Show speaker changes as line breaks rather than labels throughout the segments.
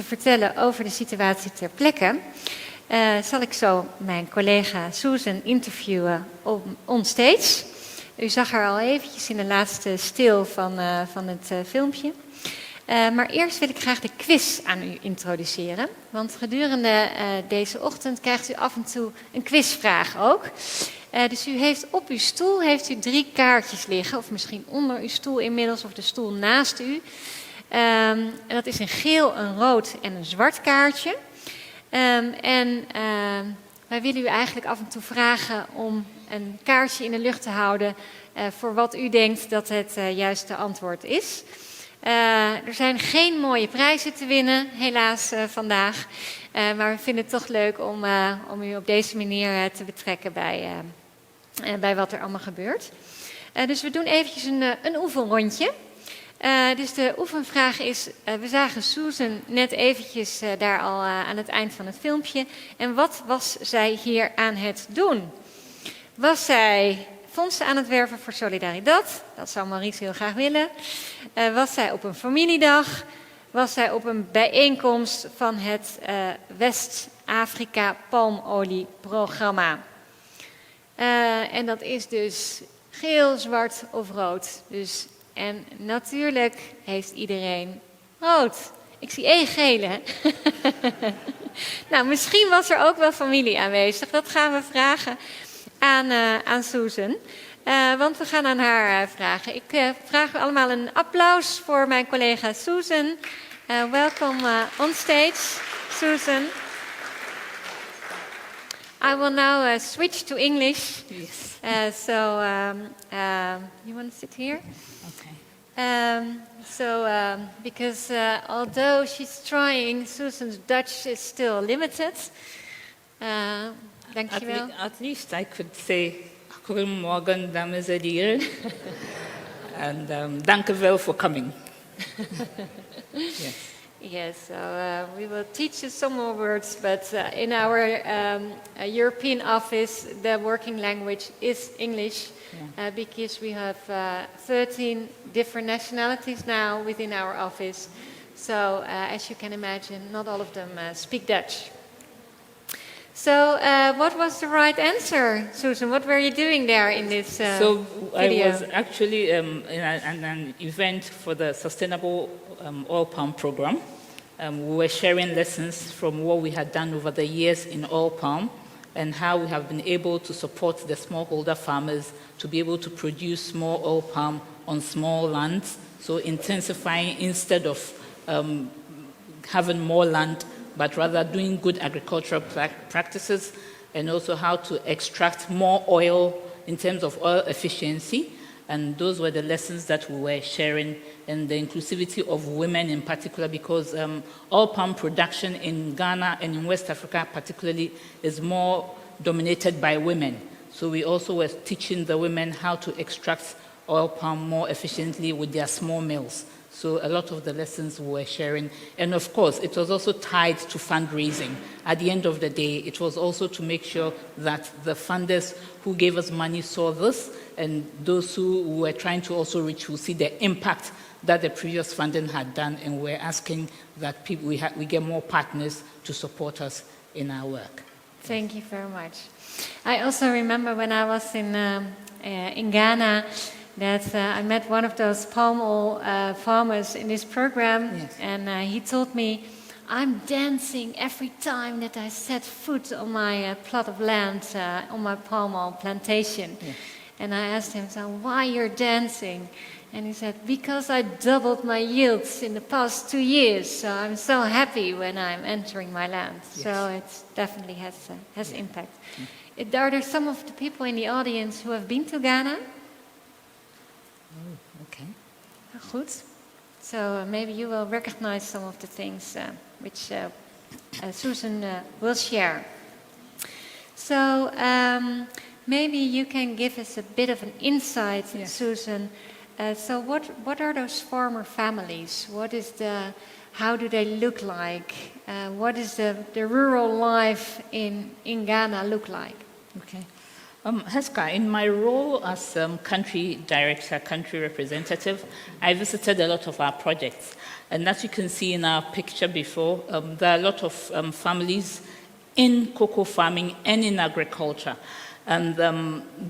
te vertellen over de situatie ter plekke, zal ik zo mijn collega Susan interviewen onstage. U zag haar al eventjes in de laatste stil van het filmpje. Maar eerst wil ik graag de quiz aan u introduceren. Want gedurende deze ochtend krijgt u af en toe een quizvraag ook. Dus u heeft op uw stoel 3 kaartjes liggen. Of misschien onder uw stoel inmiddels, of de stoel naast u. En dat is een geel, een rood en een zwart kaartje. Wij willen u eigenlijk af en toe vragen om een kaartje in de lucht te houden voor wat u denkt dat het juiste antwoord is. Er zijn geen mooie prijzen te winnen, helaas vandaag. Maar we vinden het toch leuk om u op deze manier te betrekken bij wat er allemaal gebeurt. Dus we doen eventjes een oefenrondje. Dus de oefenvraag is, we zagen Susan net eventjes daar al aan het eind van het filmpje. En wat was zij hier aan het doen? Was zij fondsen aan het werven voor Solidaridad? Dat zou Maurice heel graag willen. Was zij op een familiedag? Was zij op een bijeenkomst van het West-Afrika palmolieprogramma? En dat is dus geel, zwart of rood. Dus, en natuurlijk heeft iedereen rood. Ik zie één gele. Hè? Nou, misschien was er ook wel familie aanwezig. Dat gaan we vragen aan Susan. Want we gaan aan haar vragen. Ik vraag u allemaal een applaus voor mijn collega Susan. Welkom on stage, Susan. I will now switch to English.
Yes.
You want to sit here?
Okay.
Because although she's trying, Susan's Dutch is still limited. Dankjewel.
At least I could say, goedemorgen, dames en heren. And dank u wel for coming. Yes.
Yes, so we will teach you some more words, but in our European office, the working language is English, because we have 13 different nationalities now within our office. So, as you can imagine, not all of them speak Dutch. So, what was the right answer, Susan? What were you doing there in this video?
I was actually in an event for the Sustainable Oil Palm Program. We were sharing lessons from what we had done over the years in oil palm and how we have been able to support the smallholder farmers to be able to produce more oil palm on small lands. So intensifying instead of having more land, but rather doing good agricultural practices, and also how to extract more oil in terms of oil efficiency. And those were the lessons that we were sharing, and the inclusivity of women in particular, because oil palm production in Ghana and in West Africa particularly is more dominated by women. So we also were teaching the women how to extract oil palm more efficiently with their small mills. So a lot of the lessons we were sharing. And of course, it was also tied to fundraising. At the end of the day, it was also to make sure that the funders who gave us money saw this, and those who were trying to also reach will see the impact that the previous funding had done, and we're asking that we get more partners to support us in our work.
Thank you very much. I also remember when I was in Ghana, that I met one of those palm oil farmers in this program,
yes.
And he told me, I'm dancing every time that I set foot on my plot of land, on my palm oil plantation.
Yes.
And I asked him, so why you're dancing? And he said, because I doubled my yields in the past 2 years, so I'm so happy when I'm entering my land.
Yes.
So it definitely has impact. Are there some of the people in the audience who have been to Ghana?
Oh, okay.
Good. So maybe you will recognize some of the things which Susan will share. So maybe you can give us a bit of an insight, yes. Susan. So what are those farmer families? How do they look like? What is the rural life in Ghana look like?
Okay. Heska, in my role as country director, country representative, I visited a lot of our projects. And as you can see in our picture before, there are a lot of families in cocoa farming and in agriculture. And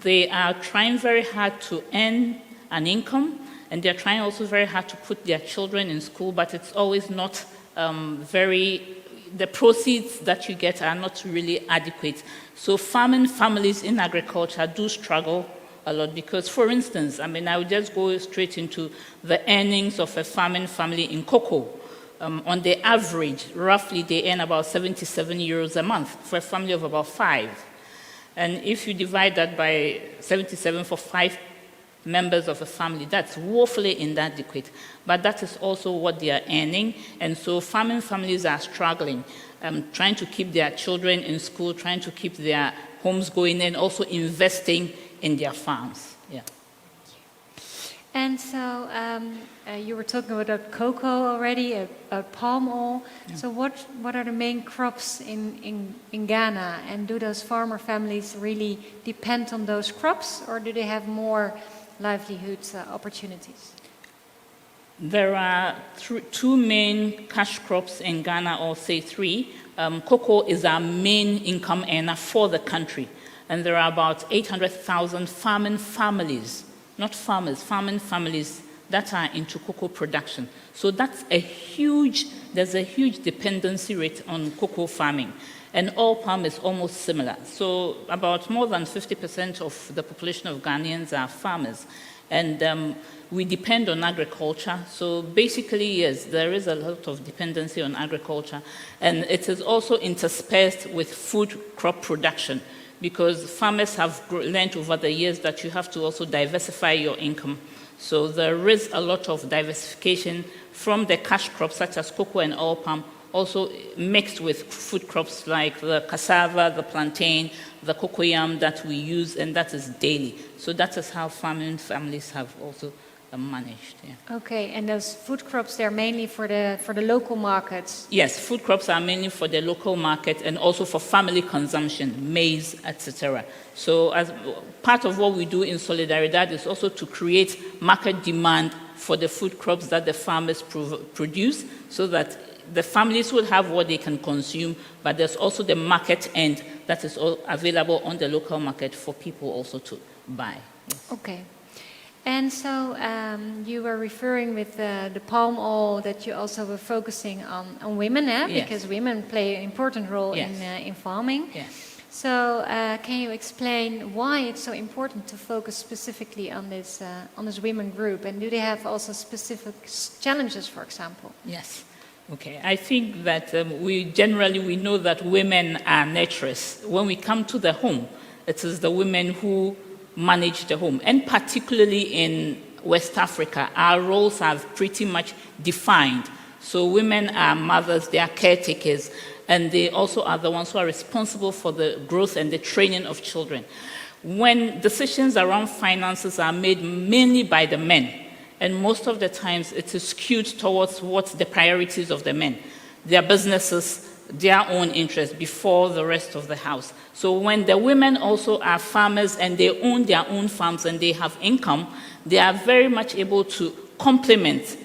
they are trying very hard to earn an income, and they're trying also very hard to put their children in school, but it's always not the proceeds that you get are not really adequate. So farming families in agriculture do struggle a lot because, for instance, I would just go straight into the earnings of a farming family in cocoa. On the average, roughly they earn about 77 euros a month for a family of about 5. And if you divide that by 77 for 5 members of a family, that's woefully inadequate. But that is also what they are earning. And so farming families are struggling, trying to keep their children in school, trying to keep their homes going, and also investing in their farms. Yeah.
And so you were talking about cocoa already, palm oil. Yeah. So what are the main crops in Ghana? And do those farmer families really depend on those crops, or do they have more livelihood opportunities?
There are two main cash crops in Ghana, or say 3. Cocoa is our main income earner for the country. And there are about 800,000 farming families, not farmers, farming families that are into cocoa production. So there's a huge dependency rate on cocoa farming. And oil palm is almost similar. So about more than 50% of the population of Ghanaians are farmers. And we depend on agriculture. So basically, yes, there is a lot of dependency on agriculture. And it is also interspersed with food crop production, because farmers have learned over the years that you have to also diversify your income. So there is a lot of diversification from the cash crops such as cocoa and oil palm, also mixed with food crops like the cassava, the plantain, the cocoyam that we use, and that is daily. So that is how farming families have also managed. Yeah.
Okay, and those food crops, they're mainly for the local markets?
Yes, food crops are mainly for the local market and also for family consumption, maize, etc. So as part of what we do in Solidaridad is also to create market demand for the food crops that the farmers produce, so that the families will have what they can consume, but there's also the market end that is all available on the local market for people also to buy. Yes.
Okay. And so you were referring with the palm oil that you also were focusing on women, eh?
Yes.
Because women play an important role
Yes.
in farming.
Yes.
So can you explain why it's so important to focus specifically on this women group? And do they have also specific challenges, for example?
Yes. Okay. I think that we know that women are nurturers. When we come to the home, it is the women who manage the home. And particularly in West-Afrika, our roles are pretty much defined. So women are mothers, they are caretakers, and they also are the ones who are responsible for the growth and the training of children. When decisions around finances are made mainly by the men, and most of the times it is skewed towards what's the priorities of the men, their businesses, their own interests before the rest of the house. So when the women also are farmers and they own their own farms and they have income, they are very much able to complement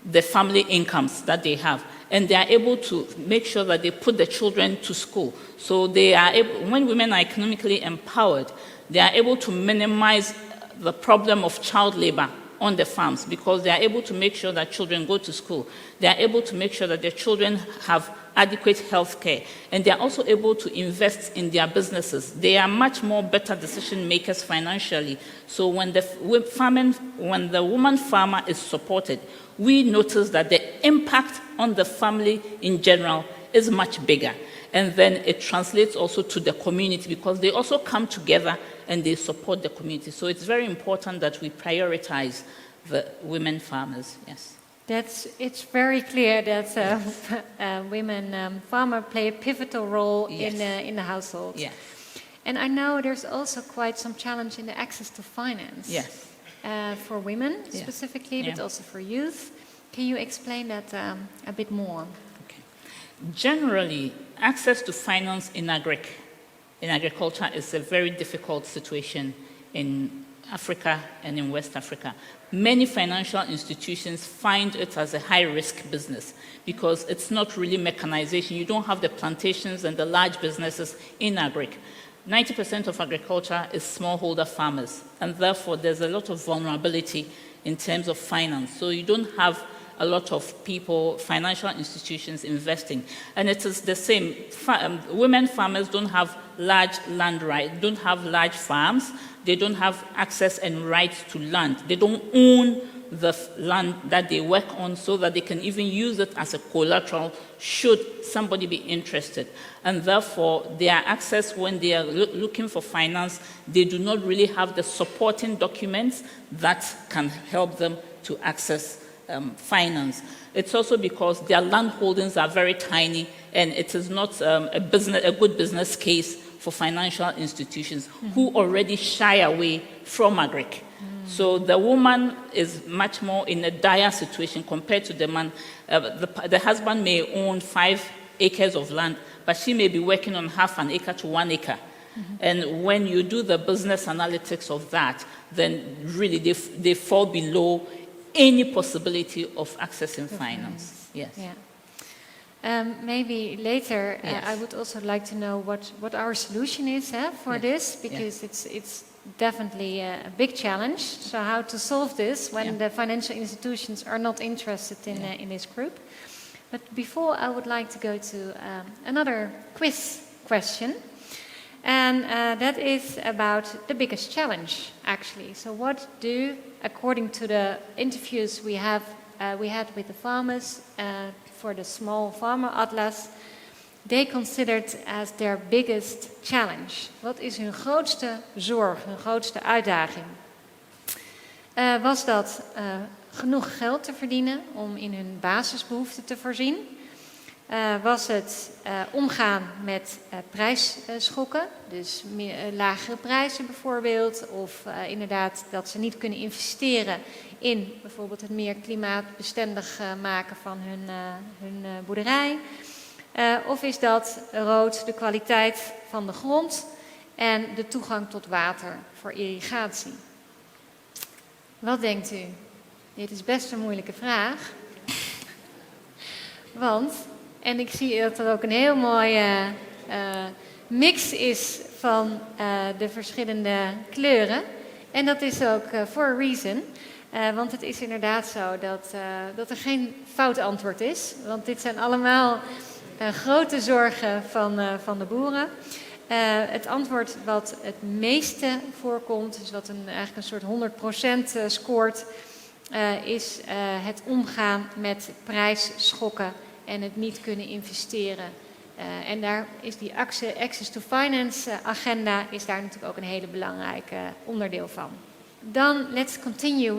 the family incomes that they have. And they are able to make sure that they put the children to school. So they are able, when women are economically empowered, they are able to minimize the problem of child labor on the farms, because they are able to make sure that children go to school. They are able to make sure that their children have adequate health care. And they are also able to invest in their businesses. They are much more better decision makers financially. So when the woman farmer is supported, we notice that the impact on the family in general is much bigger. And then it translates also to the community, because they also come together and they support the community. So it's very important that we prioritize the women farmers. Yes.
It's very clear that women farmers play a pivotal role
Yes.
in the household.
Yes.
And I know there's also quite some challenge in the access to finance.
Yes.
For women
Yeah.
specifically, but
Yeah.
also for youth. Can you explain that a bit more?
Okay. Generally, access to finance in agric in agriculture is a very difficult situation in Africa and in West Africa. Many financial institutions find it as a high-risk business because it's not really mechanization. You don't have the plantations and the large businesses in agric. 90% of agriculture is smallholder farmers, and therefore there's a lot of vulnerability in terms of finance. So you don't have a lot of people, financial institutions investing. And it is the same. Women farmers don't have large land rights, don't have large farms. They don't have access and rights to land. They don't own the land that they work on so that they can even use it as a collateral should somebody be interested. And therefore, their access when they are looking for finance, they do not really have the supporting documents that can help them to access finance. It's also because their land holdings are very tiny, and it is not a good business case for financial institutions who already shy away from agric. So the woman is much more in a dire situation compared to the man. The husband may own 5 acres of land, but she may be working on half an acre to 1 acre. And when you do the business analytics of that, then really they fall below any possibility of accessing finance. Yes.
Yeah. Maybe later,
Yes.
I would also like to know what our solution is for this, because it's definitely a big challenge. So how to solve this when the financial institutions are not interested in this group. But before, I would like to go to another quiz question. And that is about the biggest challenge, actually. So what do, according to the interviews we had with the farmers for the Small Farmer Atlas, they considered as their biggest challenge? Wat is hun grootste zorg, hun grootste uitdaging? Was dat genoeg geld te verdienen om in hun basisbehoeften te voorzien? Was het omgaan met prijsschokken, dus lagere prijzen bijvoorbeeld, of inderdaad dat ze niet kunnen investeren in bijvoorbeeld het meer klimaatbestendig maken van hun boerderij? Of is dat rood de kwaliteit van de grond en de toegang tot water voor irrigatie? Wat denkt u? Dit is best een moeilijke vraag. Want, en ik zie dat er ook een heel mooie mix is van de verschillende kleuren. En dat is ook for a reason. Want het is inderdaad zo dat er geen fout antwoord is. Want dit zijn allemaal grote zorgen van de boeren. Het antwoord wat het meeste voorkomt, dus wat eigenlijk een soort 100% scoort, is het omgaan met prijsschokken en het niet kunnen investeren. En daar is die Access to Finance agenda is daar natuurlijk ook een hele belangrijke onderdeel van. Dan let's continue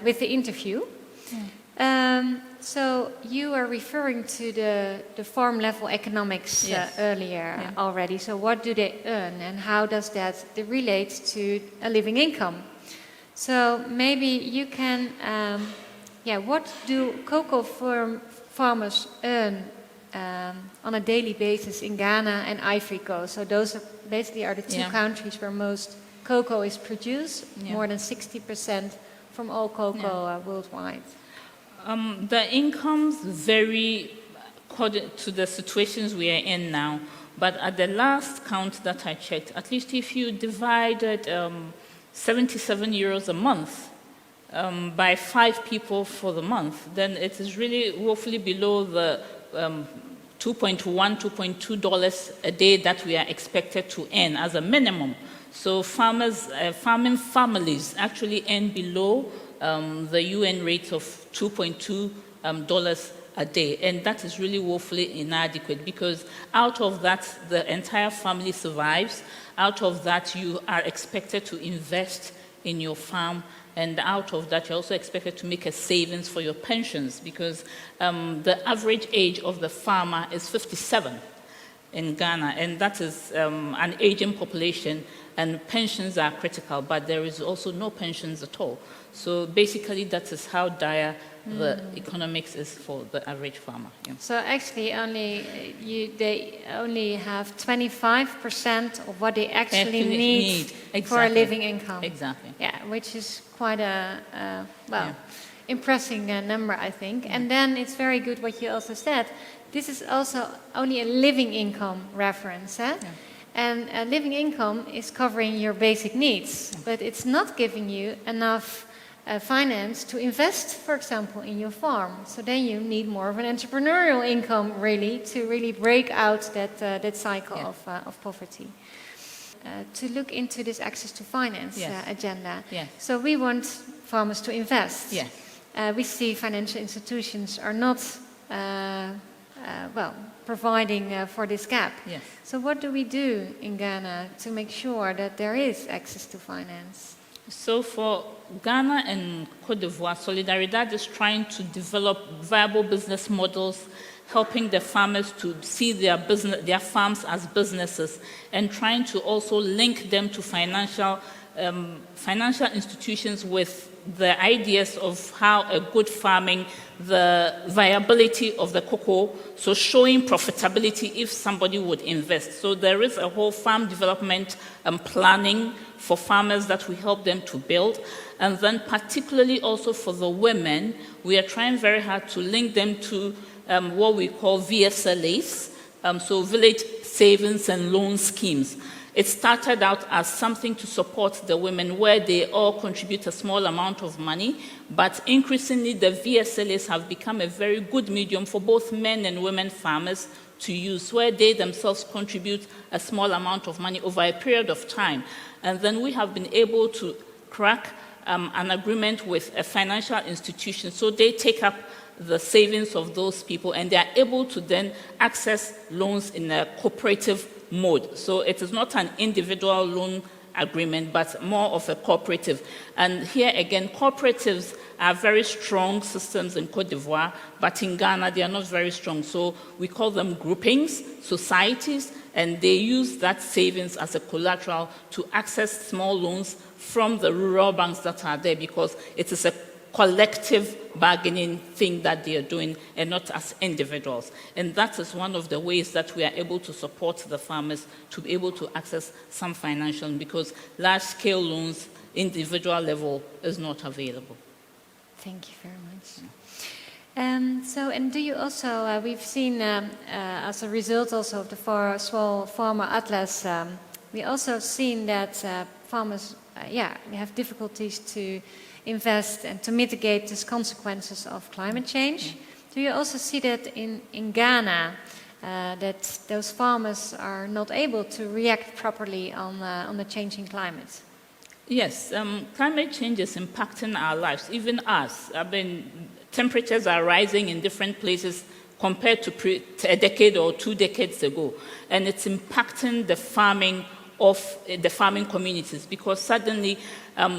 with the interview. So you are referring to the farm level economics earlier already. So what do they earn and how does that relate to a living income? So maybe you can, what do cocoa farmers earn on a daily basis in Ghana and Ivory Coast? So those are the two countries where most cocoa is produced, more than 60% from all cocoa worldwide.
The incomes vary according to the situations we are in now, but at the last count that I checked, at least if you divided 77 euros a month by 5 people for the month, then it is really woefully below the $2.1, $2.2 a day that we are expected to earn as a minimum. So farming families actually earn below the UN rate of $2.2 a day. And that is really woefully inadequate because out of that, the entire family survives. Out of that, you are expected to invest in your farm. And out of that, you're also expected to make a savings for your pensions because the average age of the farmer is 57 in Ghana. And that is an aging population. and pensions are critical, but there is also no pensions at all. So basically, that is how dire the economics is for the average farmer. Yeah.
So actually, they only have 25% of what they actually need for a living income.
Exactly.
Yeah, which is quite a impressive number, I think. Yeah. And then it's very good what you also said. This is also only a living income reference. Eh? Yeah. And a living income is covering your basic needs, but it's not giving you enough finance to invest, for example, in your farm. So then you need more of an entrepreneurial income, really, to really break out that cycle of poverty. To look into this access to finance agenda. Yes. So we want farmers to invest. Yes. We see financial institutions are not providing for this gap. Yes. So what do we do in Ghana to make sure that there is access to finance?
So for Ghana and Côte d'Ivoire, Solidaridad is trying to develop viable business models, helping the farmers to see their farms as businesses, and trying to also link them to financial institutions with the ideas of how a good farming, the viability of the cocoa, so showing profitability if somebody would invest. So there is a whole farm development planning for farmers that we help them to build. And then particularly also for the women, we are trying very hard to link them to what we call VSLAs, so village savings and loan schemes. It started out as something to support the women where they all contribute a small amount of money, but increasingly the VSLAs have become a very good medium for both men and women farmers to use, where they themselves contribute a small amount of money over a period of time. And then we have been able to crack an agreement with a financial institution, so they take up the savings of those people and they are able to then access loans in a cooperative mode. So it is not an individual loan agreement, but more of a cooperative. And here again, cooperatives are very strong systems in Côte d'Ivoire, but in Ghana they are not very strong. So we call them groupings, societies, and they use that savings as a collateral to access small loans from the rural banks that are there, because it is a collective bargaining thing that they are doing and not as individuals. And that is one of the ways that we are able to support the farmers to be able to access some financial, because large-scale loans, individual level, is not available.
Thank you very much. And do you also, we've seen as a result also of the Small Farmer Atlas, we also seen that farmers have difficulties to invest and to mitigate the consequences of climate change. Do you also see that in Ghana, that those farmers are not able to react properly on the changing climate?
Yes, climate change is impacting our lives, even us. I mean, temperatures are rising in different places compared to a decade or 2 decades ago, and it's impacting the farming communities, because suddenly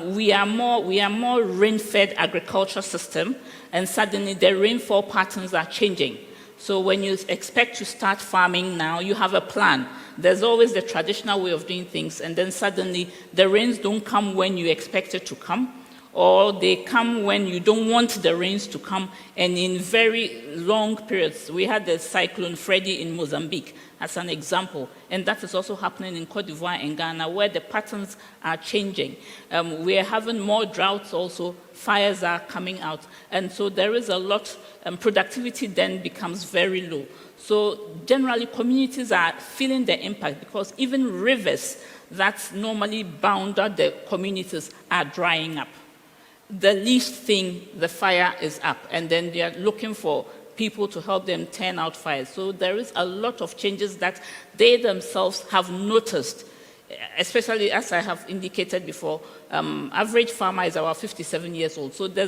we are more rain-fed agriculture system, and suddenly the rainfall patterns are changing. So when you expect to start farming now, you have a plan. There's always the traditional way of doing things, and then suddenly the rains don't come when you expect it to come, or they come when you don't want the rains to come, and in very long periods. We had the cyclone Freddy in Mozambique as an example, and that is also happening in Côte d'Ivoire and Ghana, where the patterns are changing. We are having more droughts also, fires are coming out, and so there is a lot, productivity then becomes very low. So generally communities are feeling the impact, because even rivers that normally bounded the communities are drying up. The least thing, the fire is up, and then they are looking for people to help them turn out fires. So there is a lot of changes that they themselves have noticed, especially as I have indicated before. Average farmer is about 57 years old. So there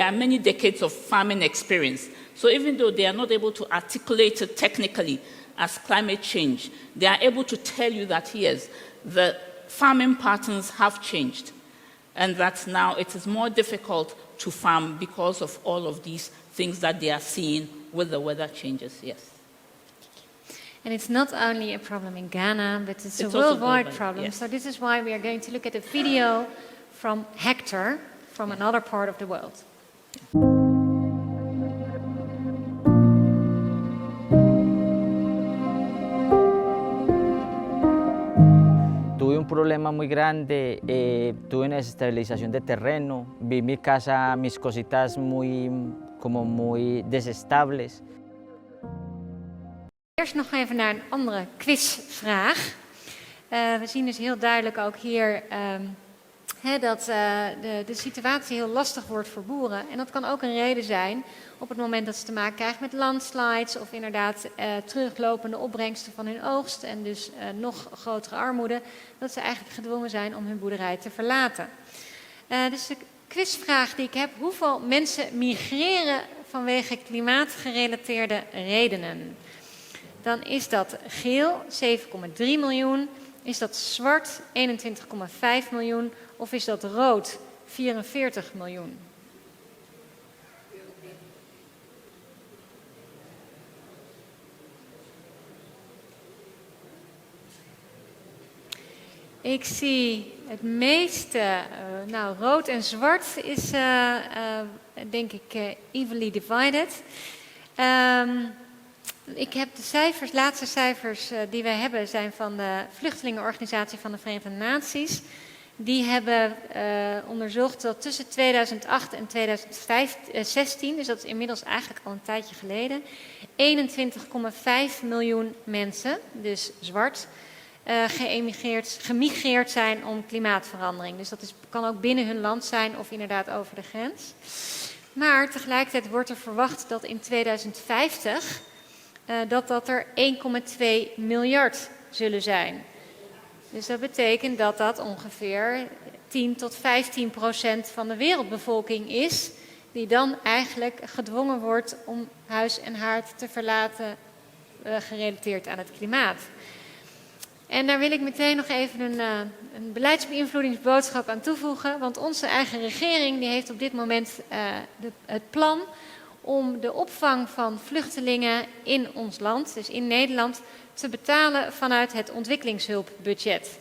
are many decades of farming experience. So even though they are not able to articulate it technically as climate change, they are able to tell you that, yes, the farming patterns have changed, and that now it is more difficult to farm because of all of these things that they are seeing with the weather changes. Yes.
And it's not only a problem in Ghana, but it's a
also
worldwide
global,
problem.
yes.
So this is why we are going to look at a video from Hector from another part of the world.
Tuve un problema muy grande, tuve una desestabilización de terreno, vi mi casa, mis cositas muy desestables.
Eerst nog even naar een andere quizvraag. We zien dus heel duidelijk ook hier dat de situatie heel lastig wordt voor boeren. En dat kan ook een reden zijn op het moment dat ze te maken krijgen met landslides of inderdaad teruglopende opbrengsten van hun oogst en dus nog grotere armoede, dat ze eigenlijk gedwongen zijn om hun boerderij te verlaten. Dus de quizvraag die ik heb: hoeveel mensen migreren vanwege klimaatgerelateerde redenen? Dan is dat geel 7,3 miljoen, is dat zwart 21,5 miljoen of is dat rood 44 miljoen? Ik zie het meeste, rood en zwart is denk ik evenly divided. Ik heb de cijfers, laatste cijfers die we hebben zijn van de Vluchtelingenorganisatie van de Verenigde Naties. Die hebben onderzocht dat tussen 2008 en 2016, dus dat is inmiddels eigenlijk al een tijdje geleden, 21,5 miljoen mensen, dus zwart, gemigreerd zijn om klimaatverandering. Dus dat kan ook binnen hun land zijn of inderdaad over de grens. Maar tegelijkertijd wordt er verwacht dat in 2050 dat er 1,2 miljard zullen zijn. Dus dat betekent dat dat ongeveer 10 tot 15% van de wereldbevolking is, die dan eigenlijk gedwongen wordt om huis en haard te verlaten, gerelateerd aan het klimaat. En daar wil ik meteen nog even een beleidsbeïnvloedingsboodschap aan toevoegen, want onze eigen regering die heeft op dit moment het plan om de opvang van vluchtelingen in ons land, dus in Nederland, te betalen vanuit het ontwikkelingshulpbudget.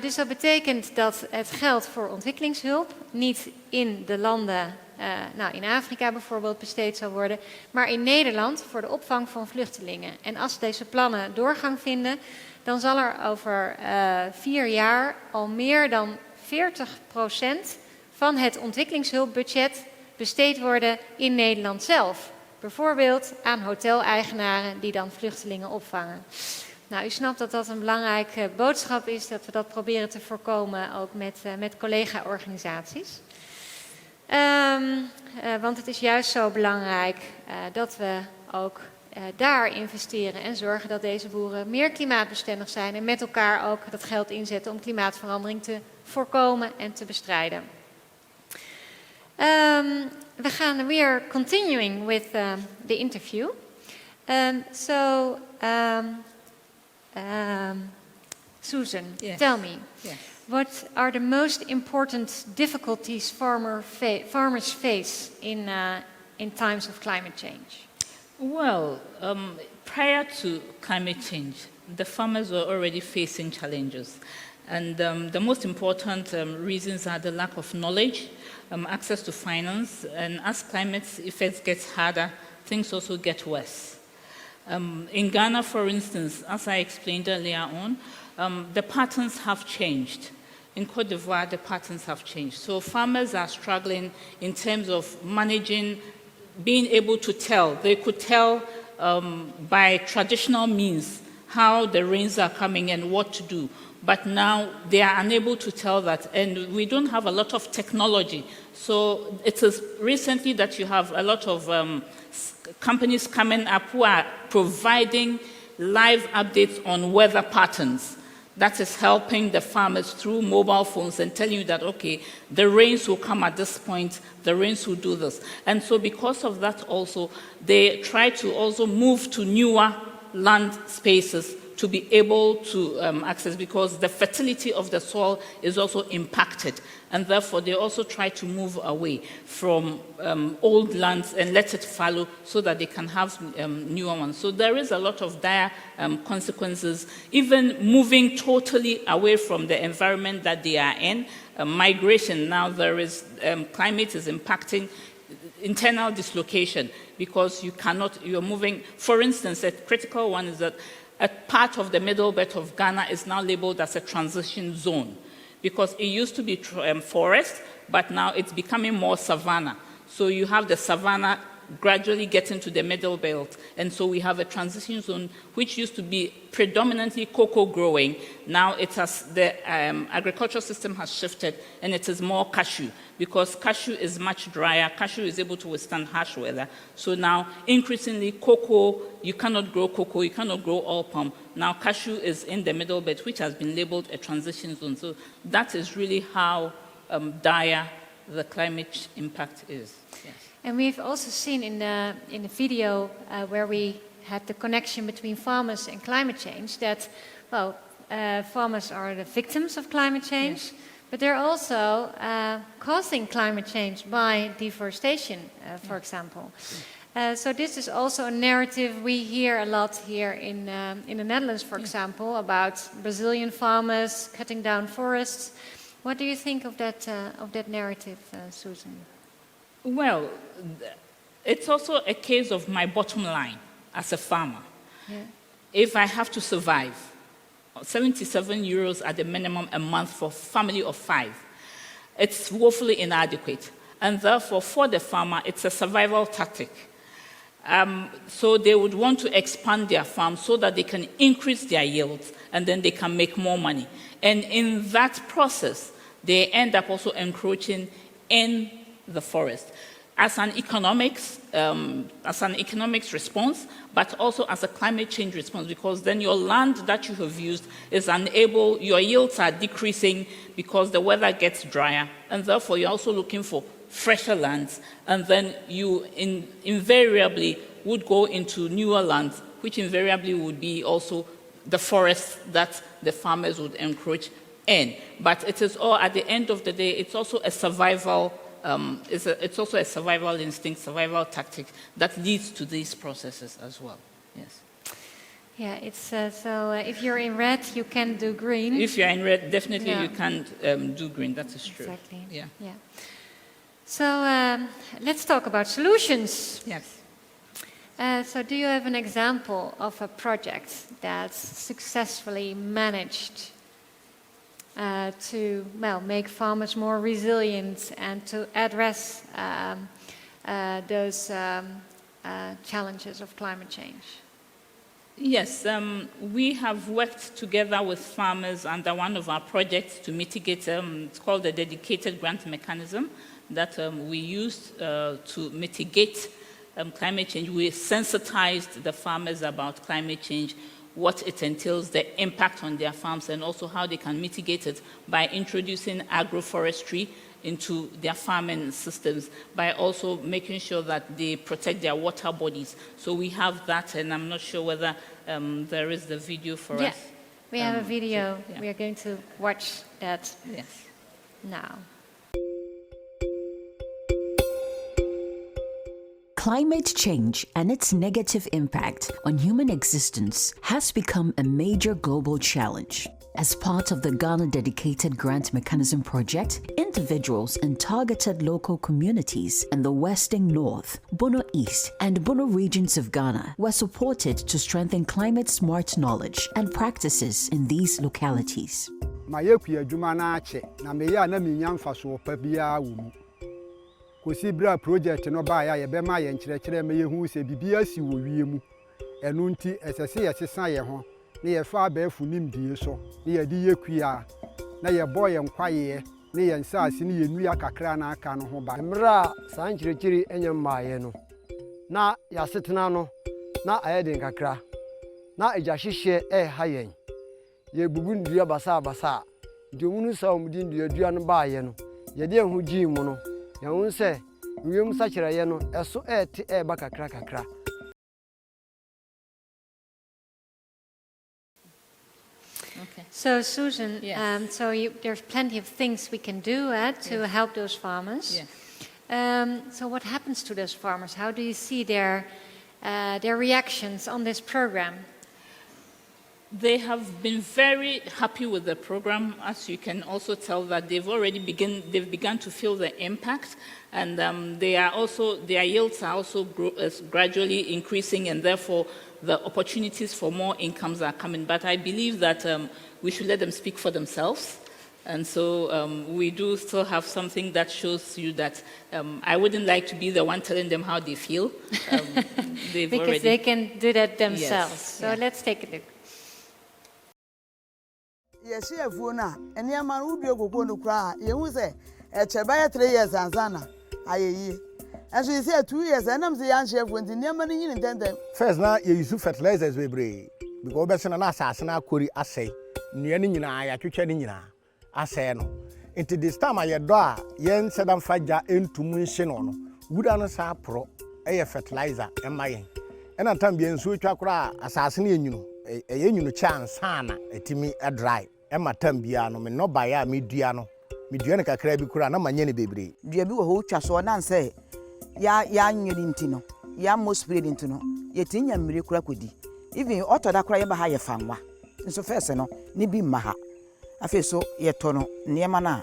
Dus dat betekent dat het geld voor ontwikkelingshulp niet in de landen, in Afrika bijvoorbeeld, besteed zal worden, maar in Nederland voor de opvang van vluchtelingen. En als deze plannen doorgang vinden, dan zal er over 4 jaar al meer dan 40% van het ontwikkelingshulpbudget besteed worden in Nederland zelf. Bijvoorbeeld aan hoteleigenaren die dan vluchtelingen opvangen. Nou, u snapt dat dat een belangrijke boodschap is, dat we dat proberen te voorkomen ook met collega-organisaties. Want het is juist zo belangrijk dat we ook daar investeren en zorgen dat deze boeren meer klimaatbestendig zijn en met elkaar ook dat geld inzetten om klimaatverandering te voorkomen en te bestrijden. We are continuing with the interview. Susan,
yes.
tell me,
Yes.
what are the most important difficulties farmers face in times of climate change?
Well, prior to climate change, the farmers were already facing challenges. And the most important reasons are the lack of knowledge, access to finance, and as climate effects get harder, things also get worse. In Ghana, for instance, as I explained earlier on, the patterns have changed. In Côte d'Ivoire, the patterns have changed. So farmers are struggling in terms of managing, being able to tell. They could tell by traditional means how the rains are coming and what to do. But now they are unable to tell that, and we don't have a lot of technology. So it is recently that you have a lot of companies coming up who are providing live updates on weather patterns. That is helping the farmers through mobile phones and telling you that, okay, the rains will come at this point, the rains will do this. And so because of that also, they try to also move to newer land spaces to be able to access, because the fertility of the soil is also impacted. And therefore, they also try to move away from old lands and let it fallow so that they can have newer ones. So there is a lot of dire consequences, even moving totally away from the environment that they are in. Migration, now there is, climate is impacting internal dislocation, because you're moving. For instance, a critical one is that a part of the middle belt of Ghana is now labeled as a transition zone, because it used to be forest, but now it's becoming more savanna. So you have the savanna gradually getting to the middle belt. And so we have a transition zone, which used to be predominantly cocoa growing. Now it has, the agricultural system has shifted, and it is more cashew, because cashew is much drier. Cashew is able to withstand harsh weather. So now, increasingly, cocoa, you cannot grow cocoa, you cannot grow oil palm. Now cashew is in the middle belt, which has been labeled a transition zone. So that is really how dire the climate impact is. Yes.
And we've also seen in the video where we had the connection between farmers and climate change that, well, farmers are the victims of climate change, yes, but they're also causing climate change by deforestation, for example. So this is also a narrative we hear a lot here in the Netherlands, for example, about Brazilian farmers cutting down forests. What do you think of that narrative, Susan?
Well, it's also a case of my bottom line as a farmer. Yeah. If I have to survive, 77 euros at the minimum a month for a family of 5, it's woefully inadequate. And therefore, for the farmer, it's a survival tactic. So they would want to expand their farm so that they can increase their yields, and then they can make more money. And in that process, they end up also encroaching in the forest as an economics response, but also as a climate change response, because then your land that you have used is unable, your yields are decreasing because the weather gets drier, and therefore you're also looking for fresher lands, and then you invariably would go into newer lands, which invariably would be also the forests that the farmers would encroach in. But it is all, at the end of the day, it's also a survival it's also a survival instinct, survival tactic that leads to these processes as well. Yes.
Yeah, it's so if you're in red, you can do green.
If you're in red, definitely you can't do green. That is true.
Exactly.
Yeah.
Yeah. So let's talk about solutions.
Yes.
So do you have an example of a project that's successfully managed to make farmers more resilient and to address those challenges of climate change?
Yes, we have worked together with farmers under one of our projects to mitigate, it's called the dedicated grant mechanism that we used to mitigate climate change. We sensitized the farmers about climate change, what it entails, the impact on their farms, and also how they can mitigate it by introducing agroforestry into their farming systems, by also making sure that they protect their water bodies. So we have that, and I'm not sure whether there is the video for us.
We have a video. So, we are going to watch that now.
Climate change and its negative impact on human existence has become a major global challenge. As part of the Ghana Dedicated Grant Mechanism project, individuals in targeted local communities in the Western North, Bono East, and Bono regions of Ghana were supported to strengthen climate-smart knowledge and practices in these localities.
Kosibra project no ba ya ye be ma ye nkyerɛkyerɛ me ye hu se bibia si wo wie mu ɛno nti ɛsɛse ye sesa ye ho ne ye fa abɛɛfo nimdie so ne ye di yekua na ye bɔ ye nkwaye ne ye nsaase ne ye nua kakra na aka no ho ba mra saa nkyerɛkyerɛ enye maaye no na yasetena no na ayɛden kakra na agya hyehyɛ ha yɛn ye bubu ndua basa basa ndomunu sa omudi ndua no ba ye no ye de ehu gyi mu no yawun se wiem sachira ye no eso eti eba kakra kakra.
So Susan,
Yes.
there's plenty of things we can do to help those farmers.
Yes.
So what happens to those farmers? How do you see their reactions on this program?
They have been very happy with the program. As you can also tell that they've begun to feel the impact, and their yields are also gradually increasing, and therefore the opportunities for more incomes are coming. But I believe that we should let them speak for themselves. And so we do still have something that shows you that I wouldn't like to be the one telling them how they feel.
Because they can do that themselves.
Yes.
So let's take a look.
Yes, yeah, Funa, and your man would be a good cry. You say, at Chabaya 3 years and Zana, I as we said 2 years, and I'm the young chef when the near money intended.
First now you use fertilizers we bring because better than assassin query assay near I actually assay no into this time I draw yen said I'm faja into muntion on would answer pro a fertilizer and my and I'm being so chakra assassin you chance sana a timmy a dry and my tambiano me no buy a mediano kakra bi kura na manyene bebre
Dua bi wo ho twa so na nse ya nwere ntino ya mo spread ntino ye tinya mmire kura kodi even otoda kura ye ba ha ye fanwa nso first no ni bi ma ha afi so ye to no niema na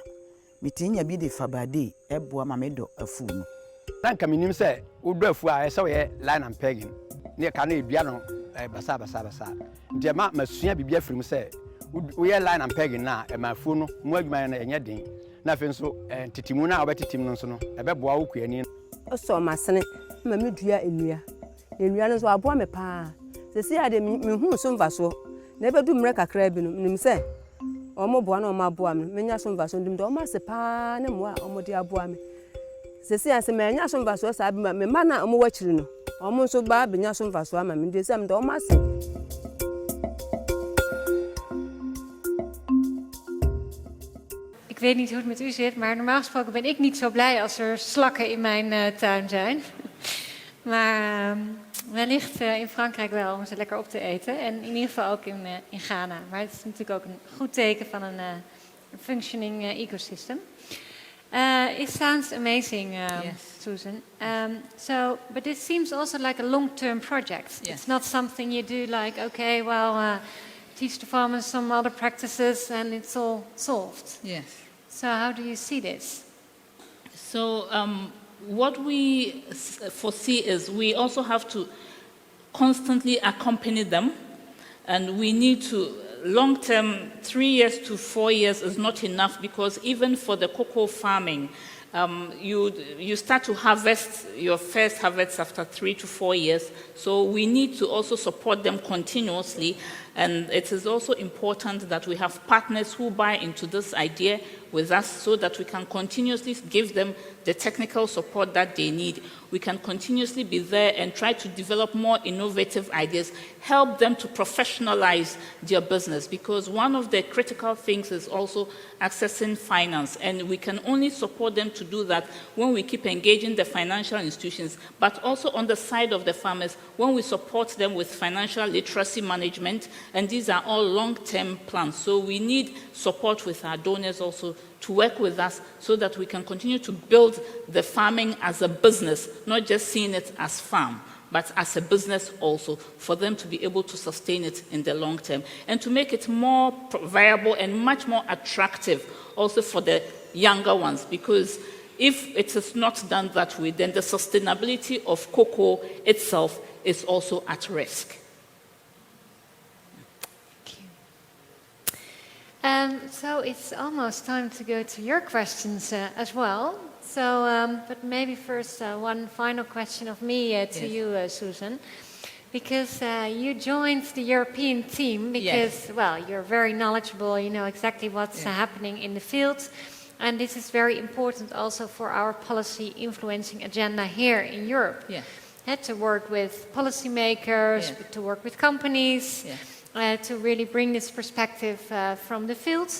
mitinya bi de fabade eboa ma medo afu no
tanka minim se wodo afu a se ye line and pegging ne ka na edua no basa ntia masua bibia firim se we line and pegging na mafu no mu adwuma na enye den na fe nso titimu na obetitim no nso no ebeboa wo kuani
so masene ma medua enua no so aboa me pa sesi ade me hu so mva so na ebedu mre kakra bi no nim se omo boa na omo aboa me menya so mva so ndim do omo se pa ne mo a omo de aboa me sesi ase menya so mva so sa bi me ma na omo wachiri no omo so ba benya so mva so ama me de se me do omo ase.
Ik weet niet hoe het met u zit, maar normaal gesproken ben ik niet zo blij als er slakken in mijn tuin zijn. Maar wellicht in Frankrijk wel, om ze lekker op te eten. En in ieder geval ook in Ghana. Maar het is natuurlijk ook een goed teken van een functioning ecosystem. It sounds amazing, Susan. But this seems also like a long-term project.
Yes.
It's not something you do like, okay, well, teach the farmers some other practices and it's all solved.
Yes.
So how do you see this?
So what we foresee is we also have to constantly accompany them, and we need to long-term 3 years to 4 years is not enough, because even for the cocoa farming, you start to harvest your first harvest after 3 to 4 years. So we need to also support them continuously. And it is also important that we have partners who buy into this idea with us so that we can continuously give them the technical support that they need. We can continuously be there and try to develop more innovative ideas, help them to professionalize their business, because one of the critical things is also accessing finance, and we can only support them to do that when we keep engaging the financial institutions, but also on the side of the farmers, when we support them with financial literacy management, and these are all long-term plans. So we need support with our donors also to work with us so that we can continue to build the farming as a business, not just seeing it as farm, but as a business also, for them to be able to sustain it in the long term and to make it more viable and much more attractive also for the younger ones, because if it is not done that way, then the sustainability of cocoa itself is also at risk.
So it's almost time to go to your questions as well. So, but maybe first one final question of me to you, Susan, because you joined the European team because, well, you're very knowledgeable. You know exactly what's happening in the field, and this is very important also for our policy influencing agenda here in Europe. Had to work with policymakers, to work with companies. To really bring this perspective from the field.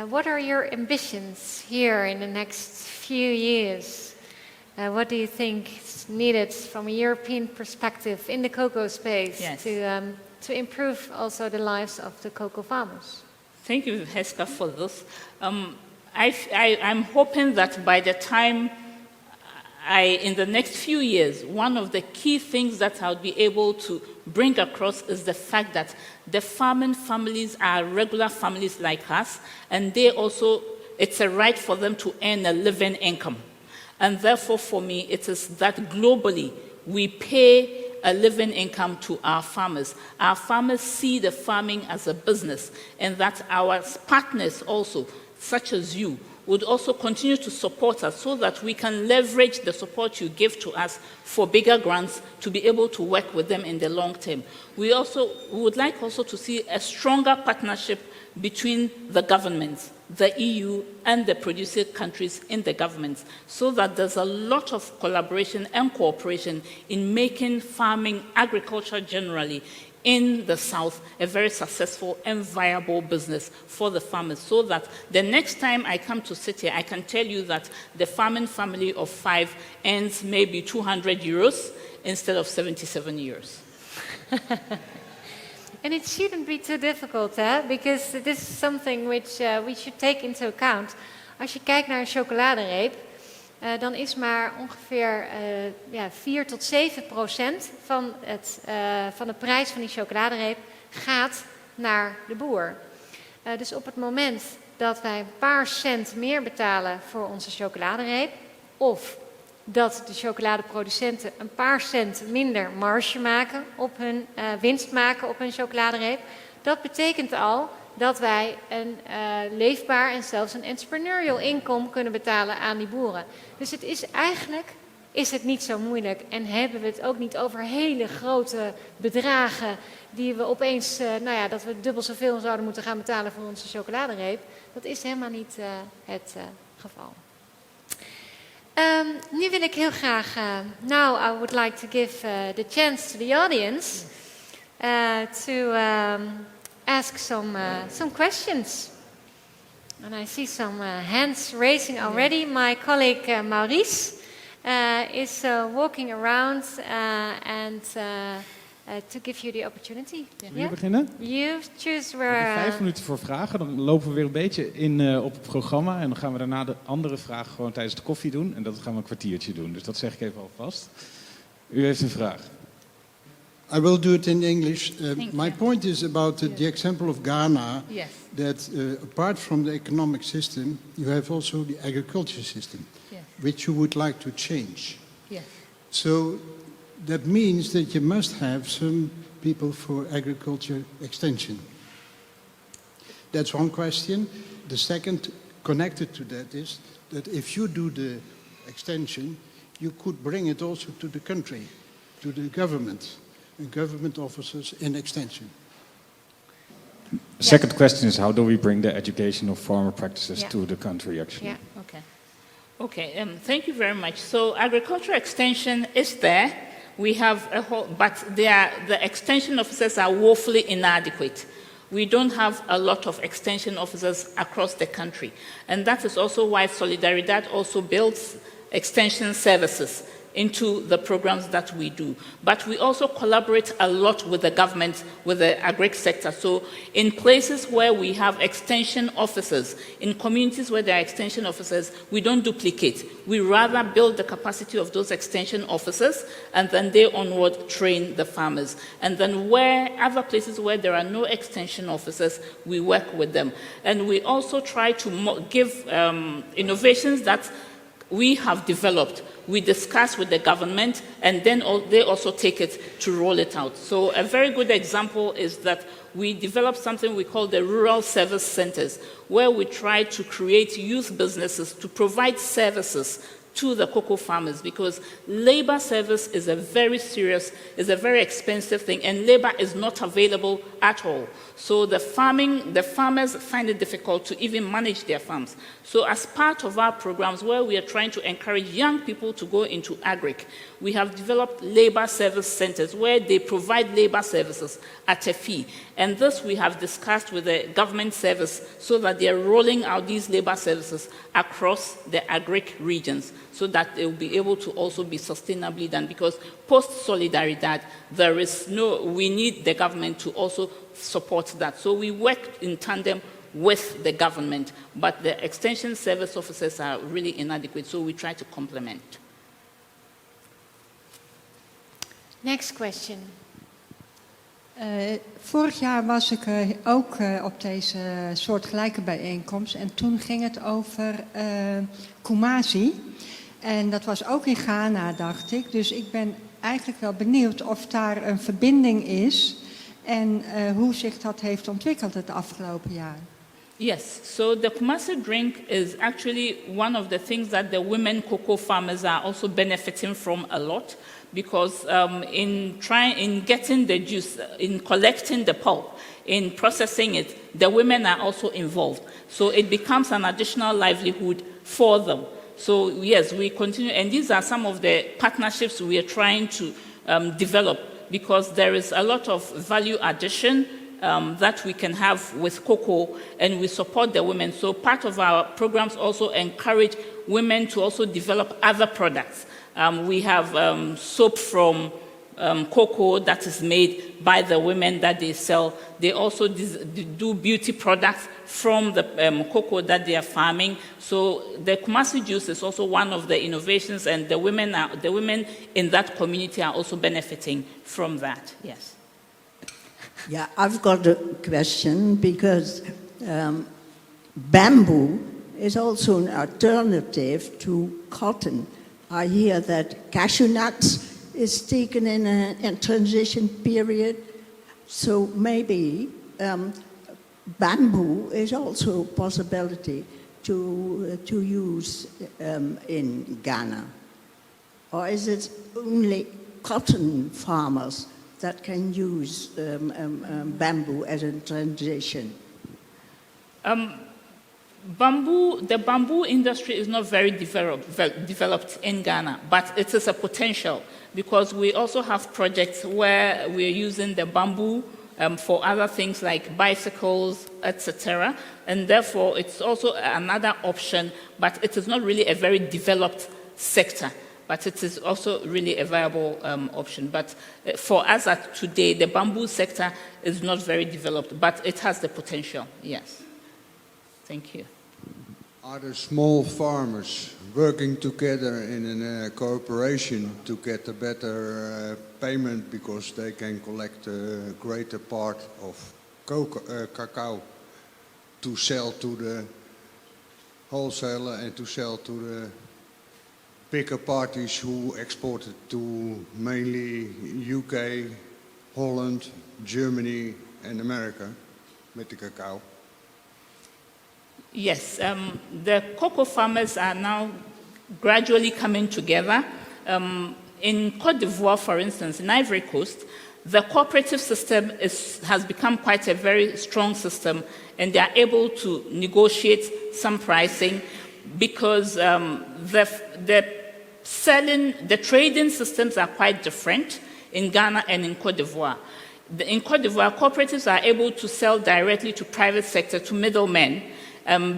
What are your ambitions here in the next few years? What do you think is needed from a European perspective in the cocoa space to improve also the lives of the cocoa farmers?
Thank you, Heska, for this. I'm hoping that by the time in the next few years, one of the key things that I'll be able to bring across is the fact that the farming families are regular families like us, and they also, it's a right for them to earn a living income. And therefore, for me, it is that globally we pay a living income to our farmers. Our farmers see the farming as a business, and that our partners also, such as you, would also continue to support us so that we can leverage the support you give to us for bigger grants to be able to work with them in the long term. We would like also to see a stronger partnership between the governments, the EU, and the producing countries in the governments, so that there's a lot of collaboration and cooperation in making farming, agriculture generally, in the South, a very successful and viable business for the farmers, so that the next time I come to sit here, I can tell you that the farming family of 5 earns maybe 200 euros instead of 77 euros.
And it shouldn't be too difficult, because this is something which we should take into account. Als je kijkt naar een chocoladereep, dan is maar ongeveer 4 tot 7% van de prijs van die chocoladereep gaat naar de boer. Dus op het moment dat wij een paar cent meer betalen voor onze chocoladereep, of dat de chocoladeproducenten een paar cent minder marge maken op hun winst maken op hun chocoladereep, dat betekent al dat wij een leefbaar en zelfs een entrepreneurial inkomen kunnen betalen aan die boeren. Dus het is eigenlijk niet zo moeilijk en hebben we het ook niet over hele grote bedragen die we opeens, dat we dubbel zoveel zouden moeten gaan betalen voor onze chocoladereep. Dat is helemaal niet het geval. Nu wil ik heel graag, now I would like to give the chance to the audience to ask some questions. And I see some hands raising already. My colleague Maurice is walking around and to give you the opportunity.
Zullen we beginnen?
You choose
We hebben
where...
5 minuten voor vragen, dan lopen we weer een beetje in op het programma. En dan gaan we daarna de andere vragen gewoon tijdens de koffie doen. En dat gaan we een kwartiertje doen, dus dat zeg ik even alvast. U heeft een vraag.
I will do it in English.
Thank
My
you.
point is about the example of Ghana,
Yes.
that apart from the economic system, you have also the agriculture system,
Yes.
which you would like to change.
Yes.
So that means that you must have some people for agriculture extension. That's one question. The second, connected to that, is that if you do the extension, you could bring it also to the country, to the government, and government officers in extension.
The second question is, how do we bring the education of farmer practices
Yeah.
to the country, actually?
Yeah.
Okay, thank you very much. So agricultural extension is there. We have a whole, but the extension officers are woefully inadequate. We don't have a lot of extension officers across the country. And that is also why Solidaridad also builds extension services into the programs that we do. But we also collaborate a lot with the government, with the agri sector. So in places where we have extension officers, in communities where there are extension officers, we don't duplicate. We rather build the capacity of those extension officers, and then they onward train the farmers. And then where other places where there are no extension officers, we work with them. And we also try to give innovations that we have developed. We discuss with the government, and then they also take it to roll it out. So a very good example is that we developed something we call the rural service centers, where we try to create youth businesses to provide services to the cocoa farmers, because labor service is a very very expensive thing, and labor is not available at all. So the farmers find it difficult to even manage their farms. So as part of our programs, where we are trying to encourage young people to go into agric, we have developed labor service centers where they provide labor services at a fee. And this we have discussed with the government service so that they are rolling out these labor services across the agric regions. so that they will be able to also be sustainably done. Because post-Solidaridad, we need the government to also support that. So we work in tandem with the government, but the extension service officers are really inadequate, so we try to complement.
Next question.
Vorig jaar was ik ook op deze soortgelijke bijeenkomst en toen ging het over Kumasi. En dat was ook in Ghana, dacht ik. Dus ik ben eigenlijk wel benieuwd of daar een verbinding is en hoe zich dat heeft ontwikkeld het afgelopen jaar.
Yes, so the Kumasi drink is actually one of the things that the women cocoa farmers are also benefiting from a lot, because in getting the juice, in collecting the pulp, in processing it, the women are also involved. So it becomes an additional livelihood for them. So yes, we continue, and these are some of the partnerships we are trying to develop, because there is a lot of value addition that we can have with cocoa, and we support the women. So part of our programs also encourage women to also develop other products. We have soap from cocoa that is made by the women that they sell. They also do beauty products from the cocoa that they are farming. So the Kumasi juice is also one of the innovations, and the women in that community are also benefiting from that. Yes.
Yeah, I've got a question, because bamboo is also an alternative to cotton. I hear that cashew nuts is taken in a transition period, so maybe bamboo is also a possibility to use in Ghana. Or is it only cotton farmers that can use bamboo as a transition?
The bamboo industry is not very developed in Ghana, but it is a potential, because we also have projects where we are using the bamboo for other things like bicycles, etc. And therefore, it's also another option, but it is not really a very developed sector. But it is also really a viable option. But for us today, the bamboo sector is not very developed, but it has the potential, yes. Thank you.
Are the small farmers working together in a cooperation to get a better payment, because they can collect a greater part of cacao to sell to the wholesaler and to sell to the bigger parties who export it to mainly UK, Holland, Germany and America met the cacao?
Yes, the cocoa farmers are now gradually coming together. In Côte d'Ivoire, for instance, in Ivory Coast, the cooperative system has become quite a very strong system, and they are able to negotiate some pricing, because the trading systems are quite different in Ghana and in Côte d'Ivoire. In Côte d'Ivoire, cooperatives are able to sell directly to private sector, to middlemen,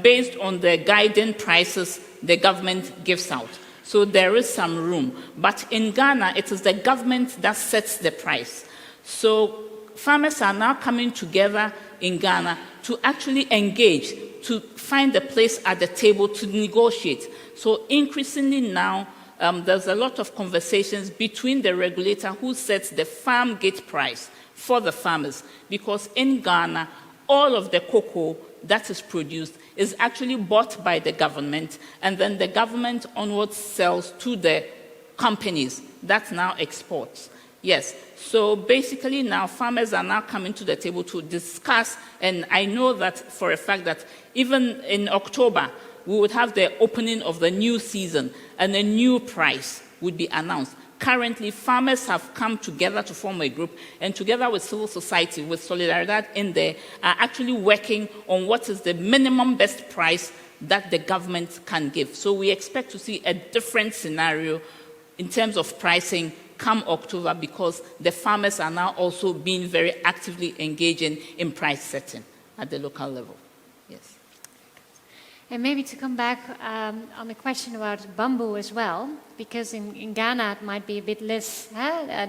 based on the guiding prices the government gives out. So there is some room. But in Ghana, it is the government that sets the price. So farmers are now coming together in Ghana to actually engage, to find a place at the table to negotiate. So increasingly now, there's a lot of conversations between the regulator who sets the farm gate price for the farmers, because in Ghana, all of the cocoa that is produced is actually bought by the government, and then the government onwards sells to the companies that now exports. Yes, so basically now farmers are now coming to the table to discuss, and I know that for a fact that even in October, we would have the opening of the new season, and a new price would be announced. Currently, farmers have come together to form a group, and together with civil society, with Solidaridad in there, are actually working on what is the minimum best price that the government can give. So we expect to see a different scenario in terms of pricing come October, because the farmers are now also being very actively engaging in price setting at the local level. Yes.
And maybe to come back on the question about bamboo as well, because in Ghana it might be a bit less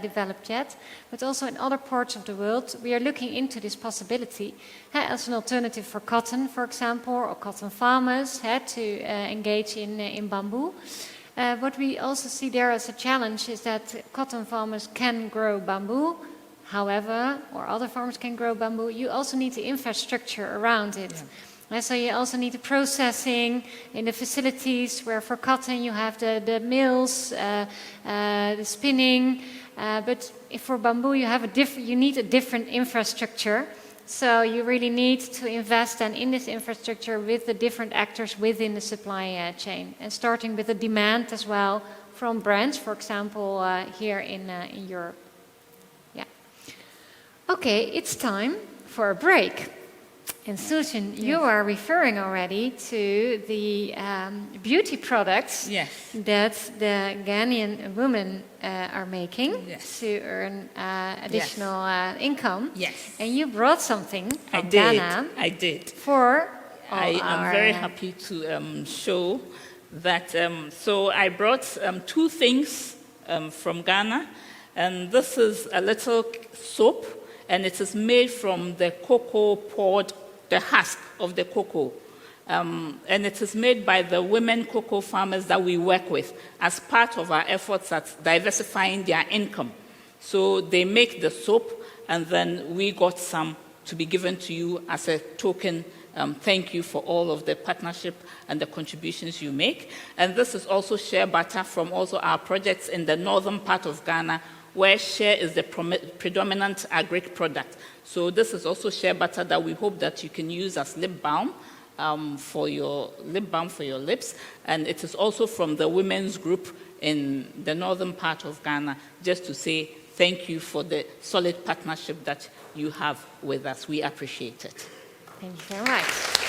developed yet, but also in other parts of the world we are looking into this possibility as an alternative for cotton, for example, or cotton farmers to engage in bamboo. What we also see there as a challenge is that cotton farmers can grow bamboo, however, or other farmers can grow bamboo, you also need the infrastructure around it. Yeah. So you also need the processing in the facilities where for cotton you have the mills, the spinning, but if for bamboo you need a different infrastructure. So you really need to invest then in this infrastructure with the different actors within the supply chain, and starting with the demand as well from brands, for example, here in Europe. Yeah. Okay, it's time for a break. And Susan, you are referring already to the beauty products that the Ghanaian women are making to earn additional income.
Yes.
And you brought something from Ghana.
I did.
I
am very happy to show that. So I brought 2 things from Ghana. And this is a little soap, and it is made from the cocoa pod, the husk of the cocoa. And it is made by the women cocoa farmers that we work with as part of our efforts at diversifying their income. So they make the soap, and then we got some to be given to you as a token thank you for all of the partnership and the contributions you make. And this is also shea butter from also our projects in the northern part of Ghana, where shea is the predominant agric product. So this is also shea butter that we hope that you can use as lip balm for your lips. And it is also from the women's group in the northern part of Ghana, just to say thank you for the solid partnership that you have with us. We appreciate it.
Thank you very much.